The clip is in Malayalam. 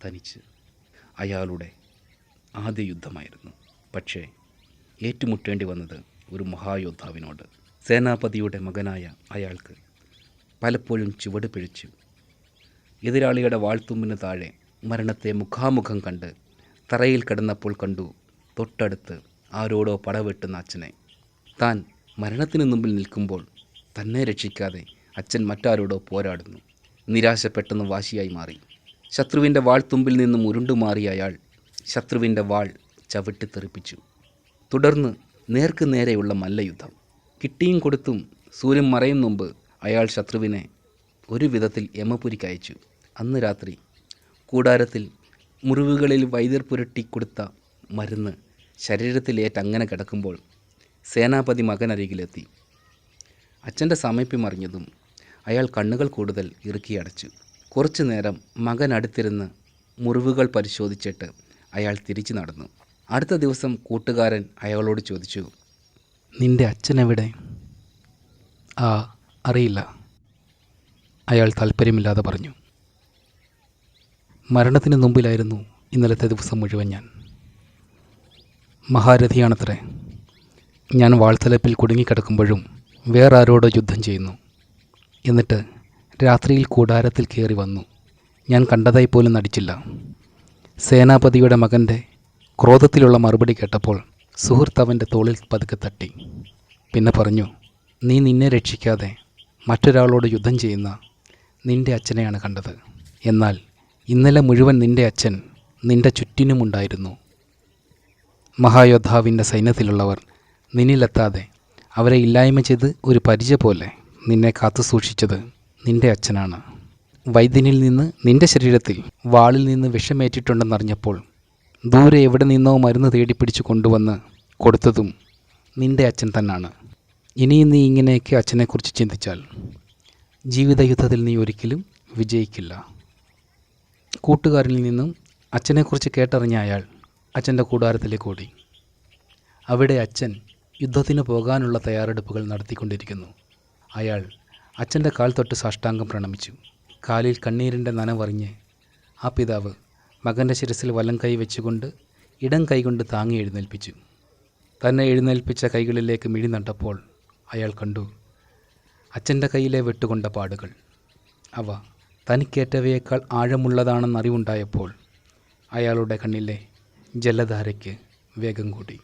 തനിച്ച്. അയാളുടെ ആദ്യ യുദ്ധമായിരുന്നു. പക്ഷേ ഏറ്റുമുട്ടേണ്ടി വന്നത് ഒരു മഹായോദ്ധാവിനോട്. സേനാപതിയുടെ മകനായ അയാൾക്ക് പലപ്പോഴും ചുവട് പിഴച്ചു. എതിരാളിയുടെ വാൾത്തുമ്പിന് താഴെ മരണത്തെ മുഖാമുഖം കണ്ട് തറയിൽ കിടന്നപ്പോൾ കണ്ടു തൊട്ടടുത്ത് ആരോടോ പടവെട്ടുന്ന അച്ഛനെ. താൻ മരണത്തിന് മുമ്പിൽ നിൽക്കുമ്പോൾ തന്നെ രക്ഷിക്കാതെ അച്ഛൻ മറ്റാരോടോ പോരാടുന്നു. നിരാശപ്പെട്ടെന്ന് വാശിയായി മാറി. ശത്രുവിൻ്റെ വാൾത്തുമ്പിൽ നിന്നും ഉരുണ്ടുമാറിയ അയാൾ ശത്രുവിൻ്റെ വാൾ ചവിട്ടിത്തെറിപ്പിച്ചു. തുടർന്ന് നേർക്ക് നേരെയുള്ള മല്ലയുദ്ധം. കിട്ടിയും കൊടുത്തും സൂര്യൻ മറയും മുമ്പ് അയാൾ ശത്രുവിനെ ഒരു വിധത്തിൽ യമപുരിക്കയച്ചു. അന്ന് രാത്രി കൂടാരത്തിൽ മുറിവുകളിൽ വൈദ്യർ പുരട്ടി കൊടുത്ത മരുന്ന് ശരീരത്തിലേറ്റ് അങ്ങനെ കിടക്കുമ്പോൾ സേനാപതി മകനരികിലെത്തി. അച്ഛൻ്റെ സമീപമറിഞ്ഞതും അയാൾ കണ്ണുകൾ കൂടുതൽ ഇറുക്കിയടച്ചു. കുറച്ചു നേരം മകൻ അടുത്തിരുന്ന് മുറിവുകൾ പരിശോധിച്ചിട്ട് അയാൾ തിരിച്ചു നടന്നു. അടുത്ത ദിവസം കൂട്ടുകാരൻ അയാളോട് ചോദിച്ചു, നിന്റെ അച്ഛനെവിടെ? അറിയില്ല, അയാൾ താല്പര്യമില്ലാതെ പറഞ്ഞു. മരണത്തിന് മുമ്പിലായിരുന്നു ഇന്നലത്തെ ദിവസം മുഴുവൻ ഞാൻ. മഹാരഥിയാണത്രേ. ഞാൻ വാൾത്തലപ്പിൽ കുടുങ്ങിക്കിടക്കുമ്പോഴും വേറെ ആരോടോ യുദ്ധം ചെയ്യുന്നു. എന്നിട്ട് രാത്രിയിൽ കൂടാരത്തിൽ കയറി വന്നു. ഞാൻ കണ്ടതായി പോലും നടിച്ചില്ല. സേനാപതിയുടെ മകൻ്റെ ക്രോധത്തിലുള്ള മറുപടി കേട്ടപ്പോൾ സുഹൃത്ത് അവൻ്റെ തോളിൽ പതുക്കെ തട്ടി. പിന്നെ പറഞ്ഞു, നീ നിന്നെ രക്ഷിക്കാതെ മറ്റൊരാളോട് യുദ്ധം ചെയ്യുന്ന നിൻ്റെ അച്ഛനെയാണ് കണ്ടത്. എന്നാൽ ഇന്നലെ മുഴുവൻ നിൻ്റെ അച്ഛൻ നിൻ്റെ ചുറ്റിനുമുണ്ടായിരുന്നു. മഹായോദ്ധാവിൻ്റെ സൈന്യത്തിലുള്ളവർ നിന്നിലെത്താതെ അവരെ ഇല്ലായ്മ ചെയ്ത് ഒരു പരിച പോലെ നിന്നെ കാത്തു സൂക്ഷിച്ചത് നിൻ്റെ അച്ഛനാണ്. വൈദ്യനിൽ നിന്ന് നിൻ്റെ ശരീരത്തിൽ വാളിൽ നിന്ന് വിഷമേറ്റിട്ടുണ്ടെന്നറിഞ്ഞപ്പോൾ ദൂരെ എവിടെ നിന്നോ മരുന്ന് തേടിപ്പിടിച്ച് കൊണ്ടുവന്ന് കൊടുത്തതും നിൻ്റെ അച്ഛൻ തന്നാണ്. ഇനിയും നീ ഇങ്ങനെയൊക്കെ അച്ഛനെക്കുറിച്ച് ചിന്തിച്ചാൽ ജീവിതയുദ്ധത്തിൽ നീ ഒരിക്കലും വിജയിക്കില്ല. കൂട്ടുകാരിൽ നിന്നും അച്ഛനെക്കുറിച്ച് കേട്ടറിഞ്ഞ അയാൾ അച്ഛൻ്റെ കൂടാരത്തിലേക്ക് ഓടി. അവിടെ അച്ഛൻ യുദ്ധത്തിന് പോകാനുള്ള തയ്യാറെടുപ്പുകൾ നടത്തിക്കൊണ്ടിരിക്കുന്നു. അയാൾ അച്ഛൻ്റെ കാൽ തൊട്ട് സാഷ്ടാംഗം പ്രണമിച്ചു. കാലിൽ കണ്ണീരിൻ്റെ നനവറിഞ്ഞ് ആ പിതാവ് മകൻ്റെ ശിരസിൽ വലം കൈ വെച്ചുകൊണ്ട് ഇടം കൈകൊണ്ട് താങ്ങി എഴുന്നേൽപ്പിച്ചു. തന്നെ എഴുന്നേൽപ്പിച്ച കൈകളിലേക്ക് മിഴി നട്ടപ്പോൾ അയാൾ കണ്ടു അച്ഛൻ്റെ കയ്യിലെ വെട്ടുകൊണ്ട പാടുകൾ. അവ തനിക്കേറ്റവയേക്കാൾ ആഴമുള്ളതാണെന്നറിവുണ്ടായപ്പോൾ അയാളുടെ കണ്ണിലെ ജലധാരയ്ക്ക് വേഗം കൂടി.